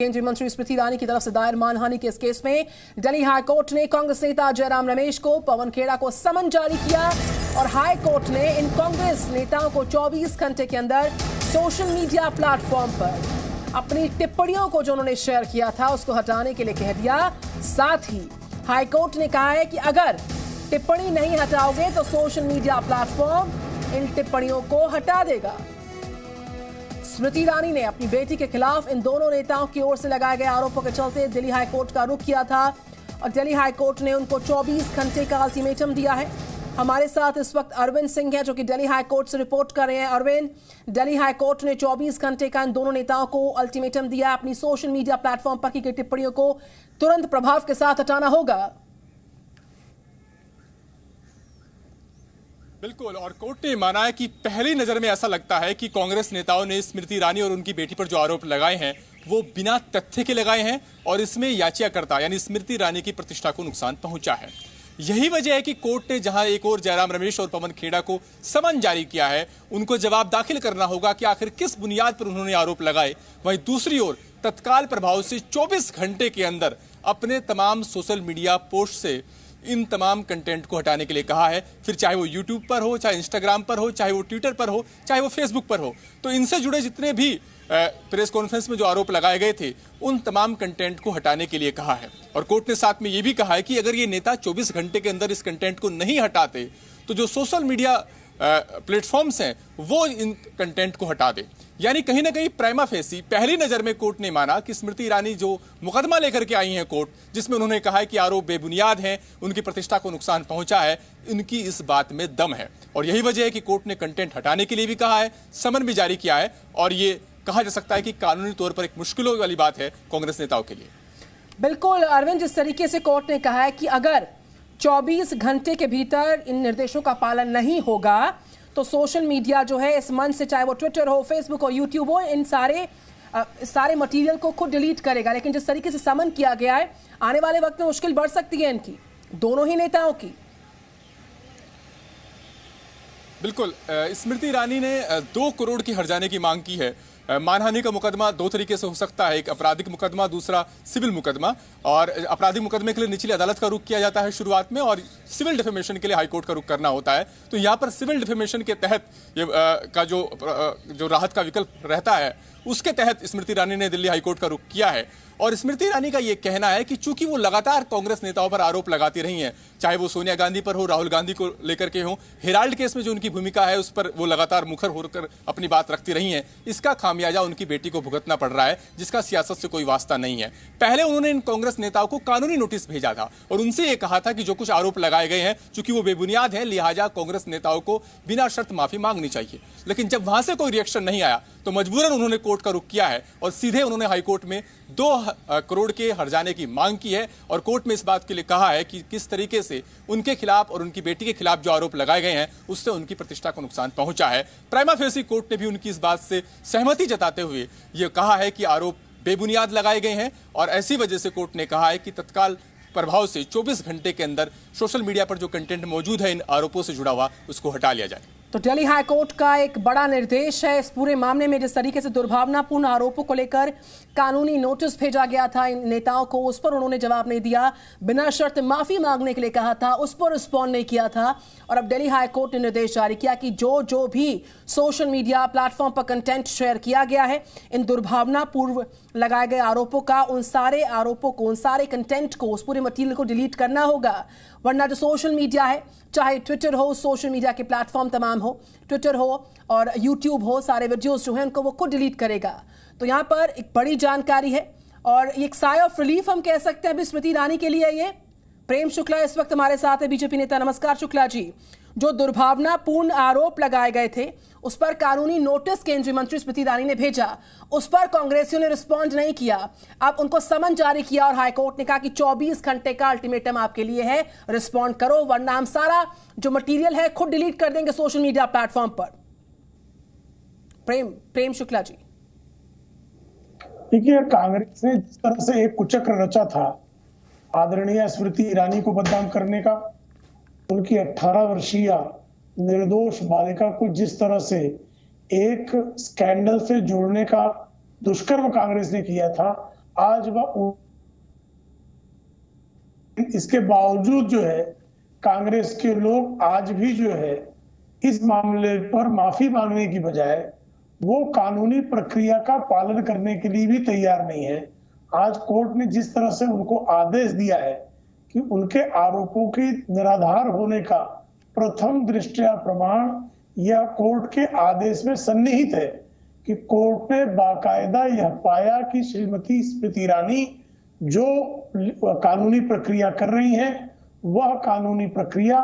केंद्रीय मंत्री स्मृति ईरानी की तरफ से दायर मानहानि के इस केस में दिल्ली हाई कोर्ट ने कांग्रेस नेता जयराम रमेश को, पवन खेड़ा को समन जारी किया और हाई कोर्ट ने इन कांग्रेस नेताओं को 24 घंटे के अंदर सोशल मीडिया प्लेटफॉर्म पर अपनी टिप्पणियों को जो उन्होंने शेयर किया था उसको हटाने के लिए कह दिया। साथ ही हाई कोर्ट ने कहा है कि अगर टिप्पणी नहीं हटाओगे तो सोशल मीडिया प्लेटफॉर्म इन टिप्पणियों को हटा देगा। स्मृति ईरानी ने अपनी बेटी के खिलाफ इन दोनों नेताओं की ओर से लगाए गए आरोपों के चलते दिल्ली हाई कोर्ट का रुख किया था और दिल्ली हाई कोर्ट ने उनको 24 घंटे का अल्टीमेटम दिया है। हमारे साथ इस वक्त अरविंद सिंह है जो कि दिल्ली हाई कोर्ट से रिपोर्ट कर रहे हैं। अरविंद, दिल्ली हाई कोर्ट ने 24 घंटे का इन दोनों नेताओं को अल्टीमेटम दिया। अपनी सोशल मीडिया प्लेटफॉर्म पर की गई टिप्पणियों को तुरंत प्रभाव के साथ हटाना होगा। बिल्कुल, और कोर्ट ने माना है कि पहली नजर में ऐसा लगता है कि कांग्रेस नेताओं ने स्मृति ईरानी और उनकी बेटी पर जो आरोप लगाए हैं वो बिना तथ्य के लगाए हैं और इसमें याचिकाकर्ता यानी स्मृति ईरानी की प्रतिष्ठा को नुकसान पहुंचा है। यही वजह है कि कोर्ट ने जहां एक और जयराम रमेश और पवन खेड़ा को समन जारी किया है, उनको जवाब दाखिल करना होगा कि आखिर किस बुनियाद पर उन्होंने आरोप लगाए। वहीं दूसरी ओर तत्काल प्रभाव से 24 घंटे के अंदर अपने तमाम सोशल मीडिया पोस्ट से इन तमाम कंटेंट को हटाने के लिए कहा है। फिर चाहे वो यूट्यूब पर हो, चाहे इंस्टाग्राम पर हो, चाहे वो ट्विटर पर हो, चाहे वो फेसबुक पर हो, तो इनसे जुड़े जितने भी प्रेस कॉन्फ्रेंस में जो आरोप लगाए गए थे उन तमाम कंटेंट को हटाने के लिए कहा है। और कोर्ट ने साथ में ये भी कहा है कि अगर ये नेता 24 घंटे के अंदर इस कंटेंट को नहीं हटाते तो जो सोशल मीडिया प्लेटफॉर्म्स हैं वो इन कंटेंट को हटा दे। यानी कहीं ना कहीं प्राइमा फेसी पहली नजर में कोर्ट ने माना कि स्मृति ईरानी जो मुकदमा लेकर के आई हैं कोर्ट, जिसमें उन्होंने कहा है कि आरोप बेबुनियाद हैं, उनकी प्रतिष्ठा को नुकसान पहुंचा है, इनकी इस बात में दम है। और यही वजह है कि कोर्ट ने कंटेंट हटाने के लिए भी कहा है, समन भी जारी किया है। और ये कहा जा सकता है कि कानूनी तौर पर एक मुश्किलों वाली बात है कांग्रेस नेताओं के लिए। बिल्कुल अरविंद, जिस तरीके से कोर्ट ने कहा है कि अगर 24 घंटे के भीतर इन निर्देशों का पालन नहीं होगा तो सोशल मीडिया जो है इस मंच से, चाहे वो ट्विटर हो, फेसबुक हो, यूट्यूब हो, इन सारे मटेरियल को खुद डिलीट करेगा। लेकिन जिस तरीके से समन किया गया है, आने वाले वक्त में मुश्किल बढ़ सकती है इनकी, दोनों ही नेताओं की। बिल्कुल, स्मृति ईरानी ने 2 करोड़ की हर्जाने की मांग की है। मानहानि का मुकदमा 2 तरीके से हो सकता है, एक आपराधिक मुकदमा, दूसरा सिविल मुकदमा। और आपराधिक मुकदमे के लिए निचली अदालत का रुख किया जाता है शुरुआत में, और सिविल डिफेमेशन के लिए हाईकोर्ट का रुख करना होता है। तो यहाँ पर सिविल डिफेमेशन के तहत ये का जो राहत का विकल्प रहता है उसके तहत स्मृति ईरानी ने दिल्ली हाईकोर्ट का रुख किया है। और स्मृति ईरानी का यह कहना है कि चूंकि वो लगातार कांग्रेस नेताओं पर आरोप लगाती रही हैं, चाहे वो सोनिया गांधी पर हो, राहुल गांधी को लेकर के हो, हेराल्ड केस में जो उनकी भूमिका है उस पर वो लगातार मुखर होकर अपनी बात रखती रही हैं, इसका खामियाजा उनकी बेटी को भुगतना पड़ रहा है, जिसका सियासत से कोई वास्ता नहीं है। पहले उन्होंने इन कांग्रेस नेताओं को कानूनी नोटिस भेजा था और उनसे ये कहा था कि जो कुछ आरोप लगाए गए हैं चूंकि वो बेबुनियाद है, लिहाजा कांग्रेस नेताओं को बिना शर्त माफी मांगनी चाहिए। लेकिन जब वहां से कोई रिएक्शन नहीं आया तो मजबूरन उन्होंने कोर्ट का रुख किया है और सीधे उन्होंने हाईकोर्ट में 2 करोड़ के हर्जाने की मांग की है। और कोर्ट में इस बात के लिए कहा है कि किस तरीके से उनके खिलाफ और उनकी बेटी के खिलाफ जो आरोप लगाए गए हैं उससे उनकी प्रतिष्ठा को नुकसान पहुंचा है। प्राइमा फेसी कोर्ट ने भी उनकी इस बात से सहमति जताते हुए यह कहा है कि आरोप बेबुनियाद लगाए गए हैं और ऐसी वजह से कोर्ट ने कहा है कि तत्काल प्रभाव से 24 घंटे के अंदर सोशल मीडिया पर जो कंटेंट मौजूद है इन आरोपों से जुड़ा हुआ उसको हटा लिया जाए। तो दिल्ली हाई कोर्ट का एक बड़ा निर्देश है इस पूरे मामले में। जिस तरीके से दुर्भावनापूर्ण आरोपों को लेकर कानूनी नोटिस भेजा गया था इन नेताओं को, उस पर उन्होंने जवाब नहीं दिया, बिना शर्त माफी मांगने के लिए कहा था, उस पर रिस्पॉन्ड नहीं किया था। और अब दिल्ली हाई कोर्ट ने निर्देश जारी किया कि जो भी सोशल मीडिया प्लेटफॉर्म पर कंटेंट शेयर किया गया है इन दुर्भावनापूर्व लगाए गए आरोपों का, उन सारे आरोपों को, उन सारे कंटेंट को, उस पूरे मटीरियल को डिलीट करना होगा। वरना जो सोशल मीडिया है, चाहे ट्विटर हो, सोशल मीडिया के प्लेटफॉर्म तमाम हो, ट्विटर हो और यूट्यूब हो, सारे वीडियोस जो हैं उनको वो खुद डिलीट करेगा। तो यहाँ पर एक बड़ी जानकारी है और एक साय ऑफ रिलीफ हम कह सकते हैं अभी स्मृति ईरानी के लिए। ये प्रेम शुक्ला इस वक्त हमारे साथ है, बीजेपी नेता। नमस्कार शुक्ला जी। जो दुर्भावनापूर्ण आरोप लगाए गए थे उस पर कानूनी नोटिस केंद्रीय मंत्री स्मृति ईरानी ने भेजा, उस पर कांग्रेसियों ने रिस्पॉन्ड नहीं किया। अब उनको समन जारी किया और हाईकोर्ट ने कहा कि 24 घंटे का अल्टीमेटम आपके लिए है, रिस्पॉन्ड करो वरना हम सारा जो मटेरियल है खुद डिलीट कर देंगे सोशल मीडिया प्लेटफॉर्म पर। प्रेम शुक्ला जी। देखिए, कांग्रेस ने जिस तरह से एक कुचक्र रचा था आदरणीय स्मृति ईरानी को बदनाम करने का, उनकी 18 वर्षीय निर्दोष बालिका को जिस तरह से एक स्कैंडल से जोड़ने का दुष्कर्म कांग्रेस ने किया था, आज वह, इसके बावजूद जो है कांग्रेस के लोग आज भी जो है इस मामले पर माफी मांगने की बजाय वो कानूनी प्रक्रिया का पालन करने के लिए भी तैयार नहीं है। आज कोर्ट ने जिस तरह से उनको आदेश दिया है कि उनके आरोपों के निराधार होने का प्रथम दृष्टया प्रमाण यह कोर्ट के आदेश में सन्निहित है कि कोर्ट ने बाकायदा यह पाया कि श्रीमती स्मृति ईरानी जो कानूनी प्रक्रिया कर रही है वह कानूनी प्रक्रिया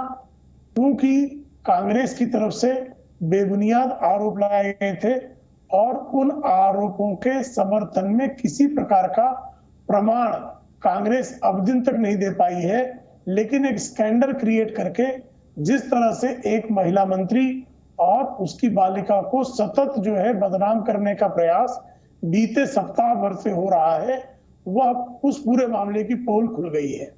क्योंकि कांग्रेस की तरफ से बेबुनियाद आरोप लगाए गए थे और उन आरोपों के समर्थन में किसी प्रकार का प्रमाण कांग्रेस अब दिन तक नहीं दे पाई है, लेकिन एक स्कैंडल क्रिएट करके जिस तरह से एक महिला मंत्री और उसकी बालिका को सतत जो है बदनाम करने का प्रयास बीते सप्ताह भर से हो रहा है, वह उस पूरे मामले की पोल खुल गई है।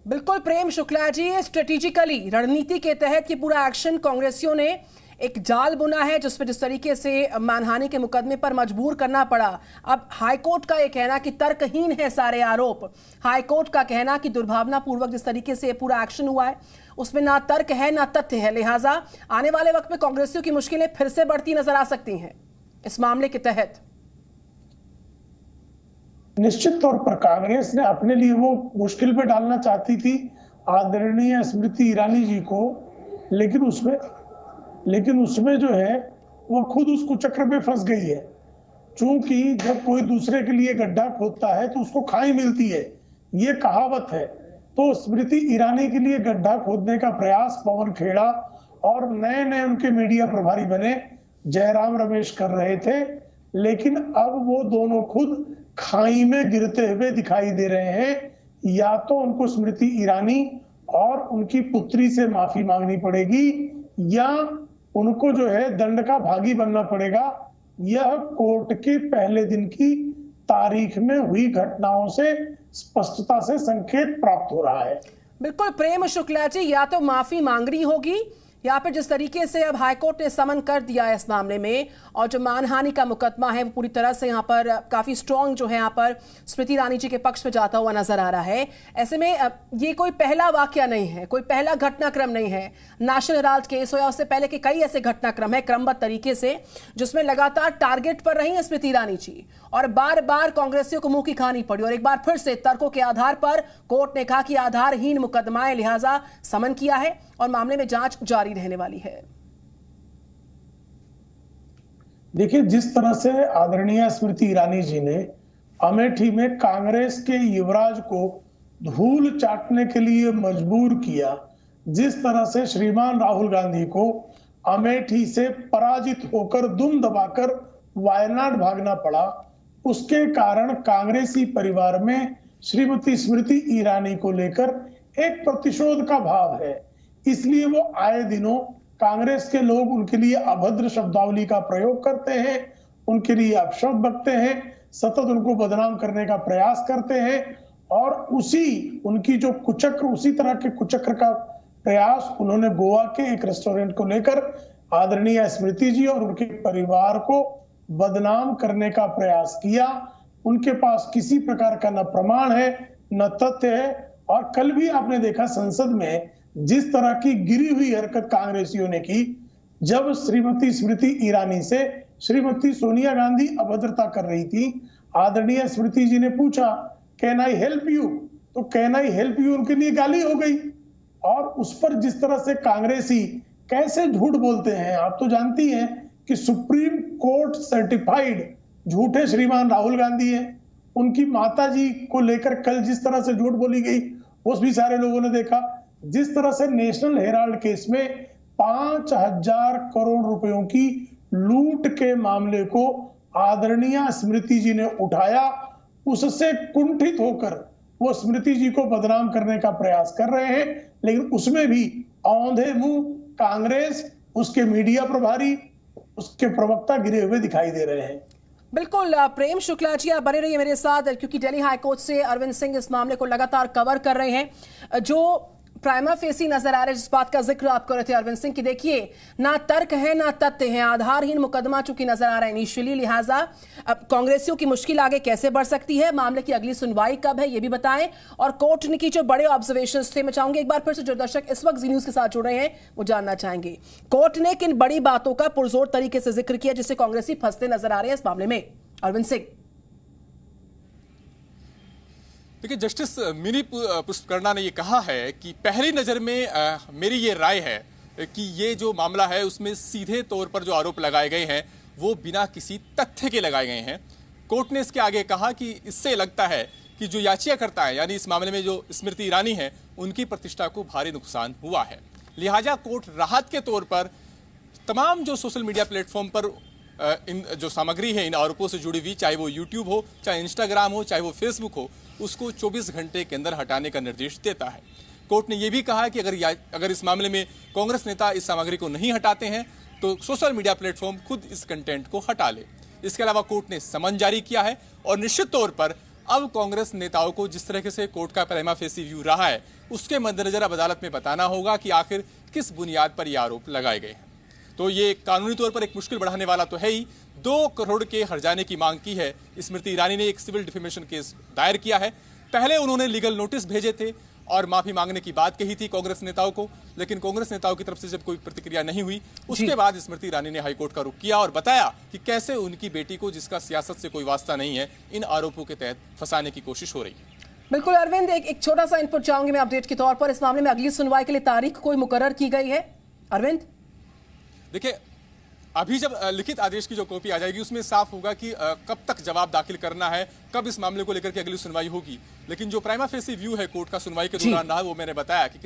बिल्कुल प्रेम शुक्ला जी, स्ट्रेटेजिकली रणनीति के तहत ये पूरा एक्शन कांग्रेसियों ने एक जाल बुना है जिसमें जिस तरीके से मानहानि के मुकदमे पर मजबूर करना पड़ा। अब हाईकोर्ट का ये कहना कि तर्कहीन है सारे आरोप, हाईकोर्ट का कहना कि दुर्भावनापूर्वक जिस तरीके से ये पूरा एक्शन हुआ है उसमें ना तर्क है ना तथ्य है, लिहाजा आने वाले वक्त में कांग्रेसियों की मुश्किलें फिर से बढ़ती नजर आ सकती हैं इस मामले के तहत। निश्चित तौर पर कांग्रेस ने अपने लिए वो मुश्किल पे डालना चाहती थी आदरणीय स्मृति ईरानी जी को, लेकिन उसमें जो है वो खुद उस कुचक्र में फंस गई है। क्योंकि जब कोई दूसरे के लिए गड्ढा खोदता है तो उसको खाई मिलती है, ये कहावत है। तो स्मृति ईरानी के लिए गड्ढा खोदने का प्रयास पवन खेड़ा और नए नए उनके मीडिया प्रभारी बने जयराम रमेश कर रहे थे, लेकिन अब वो दोनों खुद खाई में गिरते हुए दिखाई दे रहे हैं। या तो उनको स्मृति ईरानी और उनकी पुत्री से माफी मांगनी पड़ेगी या उनको जो है दंड का भागी बनना पड़ेगा। यह कोर्ट के पहले दिन की तारीख में हुई घटनाओं से स्पष्टता से संकेत प्राप्त हो रहा है। बिल्कुल प्रेम शुक्ला जी, या तो माफी मांगनी होगी या फिर जिस तरीके से अब हाईकोर्ट ने समन कर दिया है इस मामले में और जो मानहानि का मुकदमा है वो पूरी तरह से यहाँ पर काफी स्ट्रॉन्ग जो है यहाँ पर स्मृति ईरानी जी के पक्ष में जाता हुआ नजर आ रहा है। ऐसे में ये कोई पहला वाकया नहीं है, कोई पहला घटनाक्रम नहीं है। नेशनल हेराल्ड केस हो या उससे पहले के कई ऐसे घटनाक्रम है क्रमबद्ध तरीके से जिसमें लगातार टारगेट पर रही है स्मृति ईरानी जी और बार बार कांग्रेसियों को मुंह की खानी पड़ी और एक बार फिर से तर्कों के आधार पर कोर्ट ने कहा कि आधारहीन मुकदमा है, लिहाजा समन किया है और मामले में जांच जारी रहने वाली है। देखिए, जिस तरह से आदरणीय स्मृति ईरानी जी ने अमेठी में कांग्रेस के युवराज को धूल चाटने के लिए मजबूर किया, जिस तरह से श्रीमान राहुल गांधी को अमेठी से पराजित होकर दुम दबाकर वायनाड भागना पड़ा, उसके कारण कांग्रेसी परिवार में श्रीमती स्मृति ईरानी को लेकर एक प्रतिशोध का भाव है। इसलिए वो आए दिनों कांग्रेस के लोग उनके लिए अभद्र शब्दावली का प्रयोग करते हैं, उनके लिए अपशब्द बकते हैं, सतत उनको बदनाम करने का प्रयास करते हैं और उनकी जो कुचक्र, उसी तरह के कुचक्र का प्रयास उन्होंने गोवा के एक रेस्टोरेंट को लेकर आदरणीय स्मृति जी और उनके परिवार को बदनाम करने का प्रयास किया। उनके पास किसी प्रकार का न प्रमाण है न तथ्य है और कल भी आपने देखा संसद में जिस तरह की गिरी हुई हरकत कांग्रेसियों ने की, जब श्रीमती स्मृति ईरानी से श्रीमती सोनिया गांधी अभद्रता कर रही थी, आदरणीय स्मृति जी ने पूछा कैन आई हेल्प यू, तो कैन आई हेल्प यू उनके लिए गाली हो गई। और उस पर जिस तरह से कांग्रेसी कैसे झूठ बोलते हैं, आप तो जानती हैं कि सुप्रीम कोर्ट सर्टिफाइड झूठे श्रीमान राहुल गांधी हैं। उनकी माता जी को लेकर कल जिस तरह से झूठ बोली गई उस भी सारे लोगों ने देखा। जिस तरह से नेशनल हेराल्ड केस में 5,000 करोड़ रुपयों की लूट के मामले को आदरणीय स्मृति जी ने उठाया, उससे कुंठित होकर वो स्मृति जी को बदनाम करने का प्रयास कर रहे हैं, लेकिन उसमें भी औंधे मुंह कांग्रेस, उसके मीडिया प्रभारी, उसके प्रवक्ता गिरे हुए दिखाई दे रहे हैं। बिल्कुल प्रेम शुक्ला जी, आप बने रहिए मेरे साथ क्योंकि दिल्ली हाईकोर्ट से अरविंद सिंह इस मामले को लगातार कवर कर रहे हैं। जो प्राइमा फेसी नजर आ रहे हैं, जिस बात का जिक्र आप कर रहे थे अरविंद सिंह, की देखिए ना तर्क है ना तथ्य है, आधारहीन मुकदमा चूंकि नजर आ रहा है इनिशियली, लिहाजा अब कांग्रेसियों की मुश्किल आगे कैसे बढ़ सकती है, मामले की अगली सुनवाई कब है ये भी बताएं, और कोर्ट ने की जो बड़े ऑब्जर्वेशंस थे, मैं चाहूंगी एक बार फिर से जो दर्शक इस वक्त जी न्यूज के साथ जुड़ रहे हैं वो जानना चाहेंगे कोर्ट ने किन बड़ी बातों का पुरजोर तरीके से जिक्र किया जिससे कांग्रेसी फंसते नजर आ रहे हैं इस मामले में। अरविंद सिंह। देखिए, जस्टिस मिनी पुष्करणा ने ये कहा है कि पहली नजर में मेरी ये राय है कि ये जो मामला है उसमें सीधे तौर पर जो आरोप लगाए गए हैं वो बिना किसी तथ्य के लगाए गए हैं। कोर्ट ने इसके आगे कहा कि इससे लगता है कि जो याचिकाकर्ता है यानी इस मामले में जो स्मृति ईरानी है उनकी प्रतिष्ठा को भारी नुकसान हुआ है, लिहाजा कोर्ट राहत के तौर पर तमाम जो सोशल मीडिया प्लेटफॉर्म पर इन जो सामग्री है इन आरोपों से जुड़ी हुई, चाहे वो यूट्यूब हो, चाहे इंस्टाग्राम हो, चाहे वो फेसबुक हो, उसको 24 घंटे के अंदर हटाने का निर्देश देता है। कोर्ट ने यह भी कहा है कि अगर इस मामले में कांग्रेस नेता इस सामग्री को नहीं हटाते हैं तो सोशल मीडिया प्लेटफॉर्म खुद इस कंटेंट को हटा ले। इसके अलावा कोर्ट ने समन जारी किया है और निश्चित तौर पर अब कांग्रेस नेताओं को जिस तरह से कोर्ट का प्राइमा फेसी व्यू रहा है उसके मद्देनजर अब अदालत में बताना होगा कि आखिर किस बुनियाद पर यह आरोप लगाए गए हैं। तो ये कानूनी तौर पर एक मुश्किल बढ़ाने वाला तो है ही। 2 करोड़ के हर्जाने की मांग की है स्मृति ईरानी ने, एक सिविल डिफेमेशन केस दायर किया है। पहले उन्होंने लीगल नोटिस भेजे थे और माफी मांगने की बात कही थी कांग्रेस नेताओं को, लेकिन कांग्रेस नेताओं की तरफ से जब कोई प्रतिक्रिया नहीं हुई उसके बाद स्मृति ईरानी ने हाईकोर्ट का रुख किया और बताया कि कैसे उनकी बेटी को, जिसका सियासत से कोई वास्ता नहीं है, इन आरोपों के तहत फंसाने की कोशिश हो रही है। बिल्कुल अरविंद, एक छोटा सा इनपुट चाहूंगी मैं अपडेट के तौर पर, इस मामले में अगली सुनवाई के लिए तारीख कोई मुकर्रर की गई है? अरविंद देखिए, अभी जब लिखित आदेश की जो कॉपी आ जाएगी उसमें साफ होगा कि कब तक जवाब दाखिल करना है, कब इस मामले को लेकर के अगली सुनवाई होगी। लेकिन जो प्राइमा फेसी व्यू है कोर्ट का सुनवाई के दौरान रहा वो मैंने बताया कि